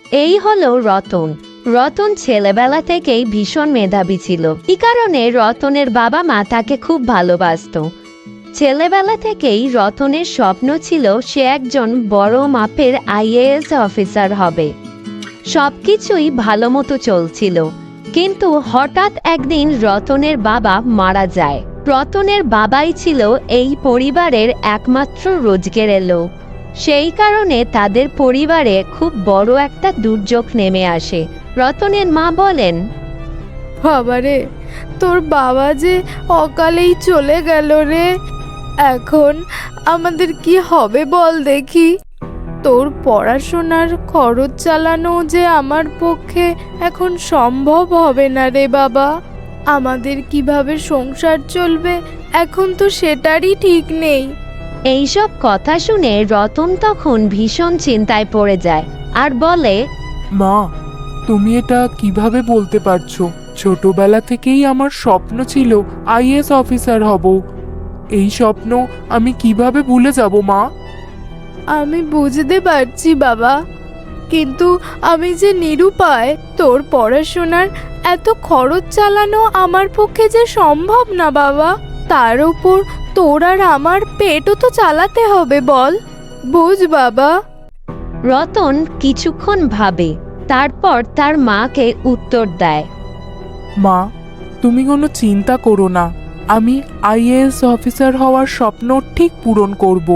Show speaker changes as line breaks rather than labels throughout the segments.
এই হলো রতন। রতন ছেলেবেলা থেকেই ভীষণ মেধাবী ছিল। এই কারণে রতনের বাবা মা তাকে খুব ভালোবাসতো। ছেলেবেলা থেকেই রতনের স্বপ্ন ছিল সে একজন বড় মাপের আইএএস অফিসার হবে। সবকিছুই ভালো মতো চলছিল, কিন্তু হঠাৎ একদিন রতনের বাবা মারা যায়। রতনের বাবাই ছিল এই পরিবারের একমাত্র রোজগারের লোক। সেই কারণে তাদের পরিবারে খুব বড় একটা দুর্যোগ নেমে আসে। রতনের মা বলেন,
বাবারে, তোর বাবা যে অকালেই চলে গেল রে। এখন আমাদের কি হবে বল দেখি। তোর পড়াশোনার খরচ চালানো যে আমার পক্ষে এখন সম্ভব হবে না রে বাবা। আমাদের কিভাবে সংসার চলবে এখন তো সেটারই ঠিক নেই।
এইসব কথা শুনে রতন তখন ভীষণ চিন্তায় পড়ে যায় আর বলে,
মা, তুমি এটা কিভাবে বলতে পারছো? ছোটবেলা থেকেই আমার স্বপ্ন ছিল আইএএস অফিসার হব। এই স্বপ্ন আমি কিভাবে ভুলে যাব মা?
আমি বুঝতে পারছি বাবা, কিন্তু আমি যে নিরুপায়। তোর পড়াশোনার এত খরচ চালানো আমার পক্ষে যে সম্ভব না বাবা। তার উপর তোর আর আমার পেটও তো চালাতে হবে, বল। বুঝ বাবা।
রতন কিছুক্ষণ ভাবে, তারপর তার মাকে উত্তর দেয়,
মা, তুমি কোনো চিন্তা করো না। আমি আইএএস অফিসার হওয়ার স্বপ্ন ঠিক পূরণ করব।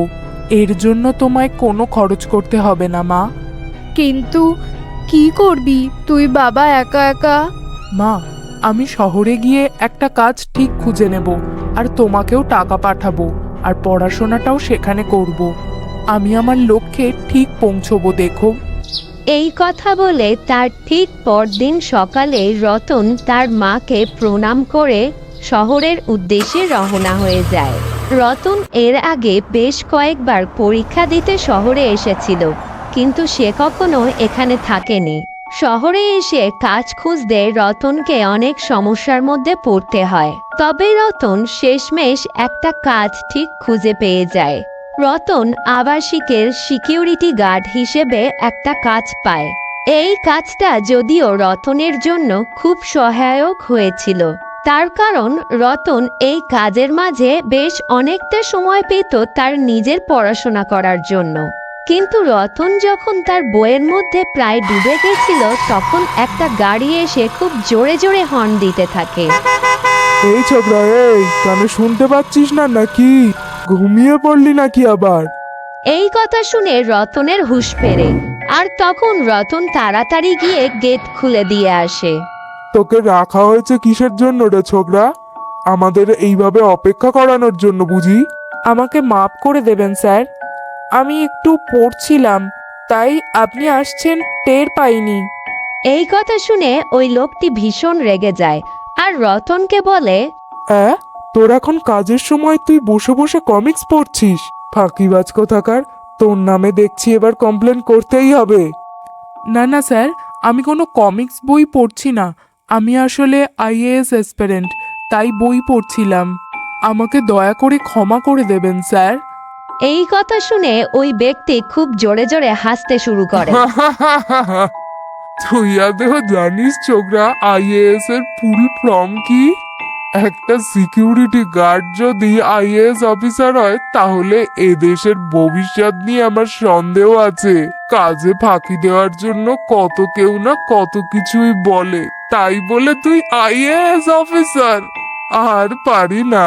এর জন্য তোমায় কোনো খরচ করতে হবে না মা।
কিন্তু কি করবি তুই বাবা একা একা?
মা, আমি শহরে গিয়ে একটা কাজ ঠিক খুঁজে নেব, আর তোমাকেও টাকা পাঠাবো, আর পড়াশোনাটাও সেখানে করব। আমি আমার লক্ষ্যে ঠিক পৌঁছবো, দেখো।
এই কথা বলে তার ঠিক পরদিন সকালে রতন তার মাকে প্রণাম করে শহরের উদ্দেশ্যে রওনা হয়ে যায়। রতন এর আগে বেশ কয়েকবার পরীক্ষা দিতে শহরে এসেছিল, কিন্তু সে কখনো এখানে থাকেনি। শহরে এসে কাজ খুঁজতে রতনকে অনেক সমস্যার মধ্যে পড়তে হয়। তবে রতন শেষমেশ একটা কাজ ঠিক খুঁজে পেয়ে যায়। রতন আবাসিকের সিকিউরিটি গার্ড হিসেবে একটা কাজ পায়। এই কাজটা যদিও রতনের জন্য খুব সহায়ক হয়েছিল, তার কারণ রতন এই কাজের মাঝে বেশ অনেকটা সময় পেত তার নিজের পড়াশোনা করার জন্য। কিন্তু রতন যখন তার বইয়ের মধ্যে প্রায় ডুবে গেছিল, তখন একটা গাড়ি এসে খুব জোরে জোরে হর্ন দিতে থাকে।
এই ছোকরা, এই কানে শুনতে পাচ্ছিস না নাকি? ঘুমিয়ে পড়লি নাকি আবার?
এই কথা শুনে রতনের হুঁশ ফেরে, আর তখন রতন তাড়াতাড়ি গিয়ে গেট খুলে দিয়ে আসে।
তোকে রাখা হয়েছে কিসের জন্য রে ছোকরা? আমাদের এইভাবে অপেক্ষা করানোর জন্য বুঝি?
আমাকে মাফ করে দেবেন স্যার, আমি একটু পড়ছিলাম, তাই আপনি আসছেন টের পাইনি।
এই কথা শুনে ওই লোকটি ভীষণ রেগে যায় আর রতনকে বলে,
তোর এখন কাজের সময় তুই বসে বসে কমিক্স পড়ছিস? ফাঁকিবাজ কোথাকার! তোর নামে দেখছি এবার কমপ্লেন করতেই হবে।
না না স্যার, আমি কোনো কমিক্স বই পড়ছি না। আমি আসলে আইএএস অ্যাসপিরেন্ট, তাই বই পড়ছিলাম। আমাকে দয়া করে ক্ষমা করে দেবেন স্যার।
এই কথা শুনে ওই ব্যক্তি খুব জোরে জোরে হাসতে শুরু করে।
তুই আদেও জানিস ছোকরা আইএএস এর ফুল ফর্ম কি? একটা সিকিউরিটি গার্ড যদি আইএএস অফিসার হয়, তাহলে এদেশের ভবিষ্যৎ নিয়ে আমার সন্দেহ আছে। কাজে ফাঁকি দেওয়ার জন্য কত কেউ না কত কিছুই বলে, তাই বলে তুই আইএএস অফিসার? আর পারি না।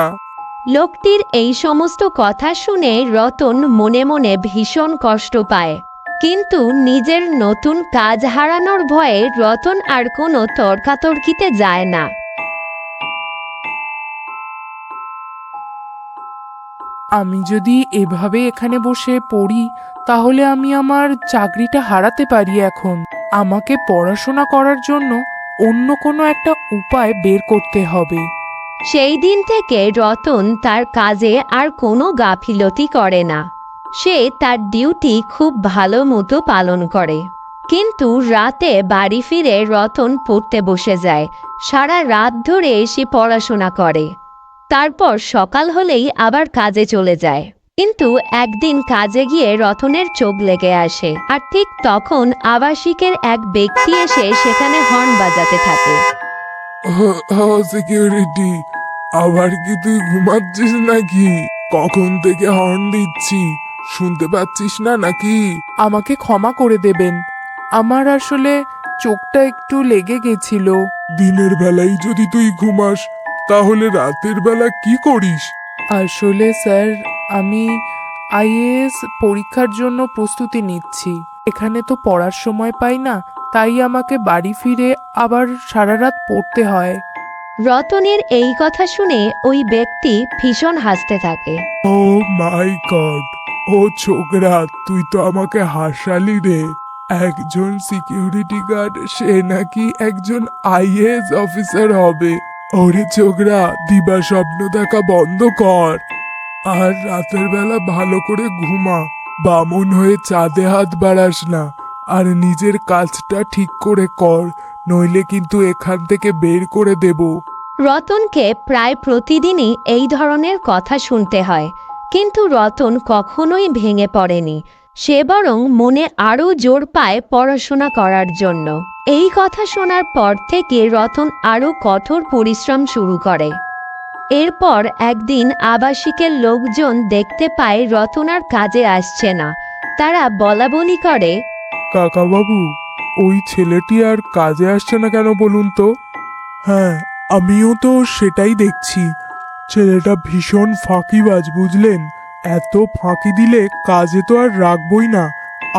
লোকটির এই সমস্ত কথা শুনে রতন মনে মনে ভীষণ কষ্ট পায়, কিন্তু নিজের নতুন কাজ হারানোর ভয়ে রতন আর কোনো তর্কাতর্কিতে যায় না।
আমি যদি এভাবে এখানে বসে পড়ি, তাহলে আমি আমার চাকরিটা হারাতে পারি। এখন আমাকে পড়াশোনা করার জন্য অন্য কোনো একটা উপায় বের করতে হবে।
সেই দিন থেকে রতন তার কাজে আর কোনো গাফিলতি করে না। সে তার ডিউটি খুব ভালো মতো পালন করে। কিন্তু রাতে বাড়ি ফিরে রতন পড়তে বসে যায়। সারা রাত ধরে সে পড়াশোনা করে। তারপর সকাল হলেই আবার কাজে চলে যায়। কিন্তু একদিন কাজে গিয়ে রতনের চোখ লেগে আসে, আর ঠিক তখন আবাসিকের এক ব্যক্তি এসে সেখানে হর্ন বাজাতে থাকে।
সিকিউরিটি, আবার কি তুই ঘুমাচ্ছিস নাকি? কখন থেকে হর্ন দিচ্ছি, শুনতে পাচ্ছিস না নাকি?
আমাকে ক্ষমা করে দেবেন, আমার আসলে চোখটা একটু লেগে গেছিল।
দিনের বেলায় যদি তুই ঘুমাস, তাহলে রাতের বেলা কি করিস?
আসলে স্যার, আমি আইএএস পরীক্ষার জন্য প্রস্তুতি নিচ্ছি। এখানে তো পড়ার সময় পাই না, তাই আমাকে বাড়ি ফিরে আবার সারা রাত পড়তে হয়।
রতনের এই কথা শুনে ওই ব্যক্তি ভীষণ হাসতে থাকে।
ও মাই গড, ও ছোকরা, তুই তো আমাকে হাসালি রে। একজন সিকিউরিটি গার্ড, সে নাকি একজন আইএএস অফিসার হবে। ওরে ছোকরা, দিবা স্বপ্ন দেখা বন্ধ কর, আর রাতের বেলা ভালো করে ঘুমা। বামুন হয়ে চাঁদে হাত বাড়াস না, আর নিজের কাজটা ঠিক করে কর, নইলে কিন্তু এখান থেকে বের করে দেব।
রতনকে প্রায় প্রতিদিনই এই ধরনের কথা শুনতে হয়, কিন্তু রতন কখনোই ভেঙে পড়েনি। সে বরং মনে আরও জোর পায় পড়াশোনা করার জন্য। এই কথা শোনার পর থেকে রতন আরও কঠোর পরিশ্রম শুরু করে। এরপর একদিন আবাসিকের লোকজন দেখতে পায় রতন আর কাজে আসছে না। তারা বলাবলি করে,
কাকাবাবু, ওই ছেলেটি আর কাজে আসছে না কেন বলুন তো? হ্যাঁ, আমিও তো সেটাই দেখছি। ছেলেটা ভীষণ ফাঁকিবাজ, বুঝলেন? এত ফাঁকি দিলে কাজে তো আর রাখবই না।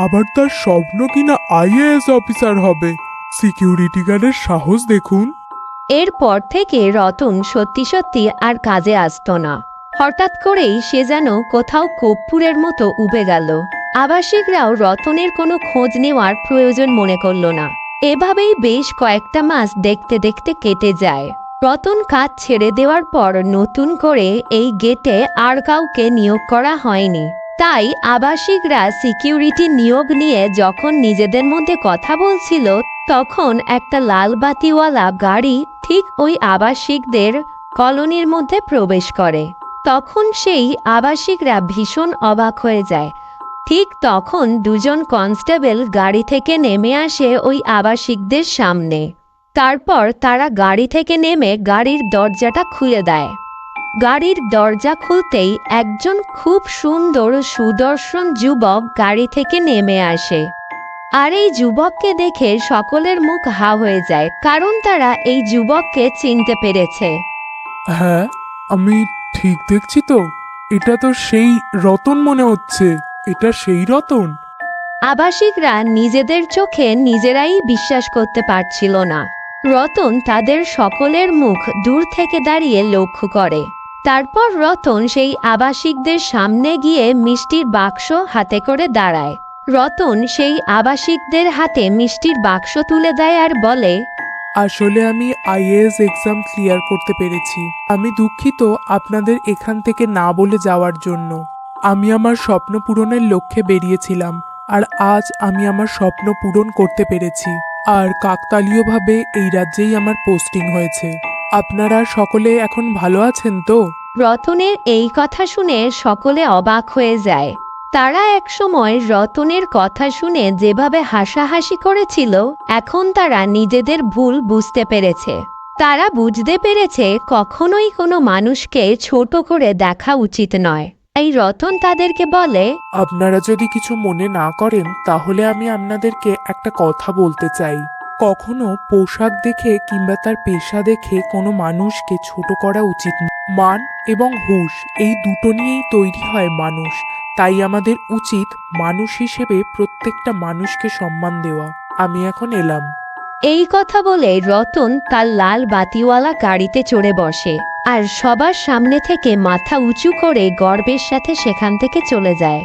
আবার তার স্বপ্ন কিনা আইএএস অফিসার হবে। সিকিউরিটি গার্ডের সাহস দেখুন।
এরপর থেকে রতন সত্যি সত্যি আর কাজে আসতো না। হঠাৎ করেই সে যেন কোথাও কর্পূরের মতো উবে গেল। আবাসিকরাও রতনের কোনো খোঁজ নেওয়ার প্রয়োজন মনে করল না। এভাবেই বেশ কয়েকটা মাস দেখতে দেখতে কেটে যায়। রতন কাজ ছেড়ে দেওয়ার পর নতুন করে এই গেটে আর কাউকে নিয়োগ করা হয়নি। তাই আবাসিকরা সিকিউরিটি নিয়োগ নিয়ে যখন নিজেদের মধ্যে কথা বলছিল, তখন একটা লাল বাতিওয়ালা গাড়ি ঠিক ওই আবাসিকদের কলোনির মধ্যে প্রবেশ করে। তখন সেই আবাসিকরা ভীষণ অবাক হয়ে যায়। ঠিক তখন দুজন কনস্টেবল গাড়ি থেকে নেমে আসে ওই আবাসিকদের সামনে। তারপর তারা গাড়ি থেকে নেমে গাড়ির দরজাটা খুলে দেয়। গাড়ির দরজা খুলতেই একজন খুব সুন্দর সুদর্শন যুবক গাড়ি থেকে নেমে আসে। আর এই যুবককে দেখে সকলের মুখ হা হয়ে যায়, কারণ তারা এই যুবককে চিনতে পেরেছে।
হ্যাঁ, আমি ঠিক দেখছি তো? এটা তো সেই রতন মনে হচ্ছে। এটা সেই রতন।
আবাসিকরা নিজেদের চোখে নিজেরাই বিশ্বাস করতে পারছিল না। রতন তাদের সকলের মুখ দূর থেকে দাঁড়িয়ে লক্ষ্য করে। তারপর রতন সেই আবাসিকদের সামনে গিয়ে মিষ্টির বাক্স হাতে করে দাঁড়ায়। রতন সেই আবাসিকদের হাতে মিষ্টির বাক্স তুলে দেয় আর বলে,
আসলে আমি আইএএস এক্সাম ক্লিয়ার করতে পেরেছি। আমি দুঃখিত আপনাদের এখান থেকে না বলে যাওয়ার জন্য। আমি আমার স্বপ্ন পূরণের লক্ষ্যে বেরিয়েছিলাম, আর আজ আমি আমার স্বপ্ন পূরণ করতে পেরেছি। আর কাকতালীয়ভাবে এই রাজ্যেই আমার পোস্টিং হয়েছে। আপনারা সকলে এখন ভালো আছেন তো?
রতনের এই কথা শুনে সকলে অবাক হয়ে যায়। তারা একসময় রতনের কথা শুনে যেভাবে হাসাহাসি করেছিল, এখন তারা নিজেদের ভুল বুঝতে পেরেছে। তারা বুঝতে পেরেছে কখনোই কোনো মানুষকে ছোট করে দেখা উচিত নয়। এই রতন তাদেরকে বলে,
আপনারা যদি কিছু মনে না করেন, তাহলে আমি আপনাদেরকে একটা কথা বলতে চাই। কখনো পোশাক দেখে কিংবা তার পেশা দেখে কোনো মানুষকে ছোট করা উচিত নয়। মান এবং হুঁশ, এই দুটো নিয়েই তৈরি হয় মানুষ। তাই আমাদের উচিত মানুষ হিসেবে প্রত্যেকটা মানুষকে সম্মান দেওয়া। আমি এখন এলাম।
এই কথা বলে রতন তার লাল বাতিওয়ালা গাড়িতে চড়ে বসে আর সবার সামনে থেকে মাথা উঁচু করে গর্বের সাথে সেখান থেকে চলে যায়।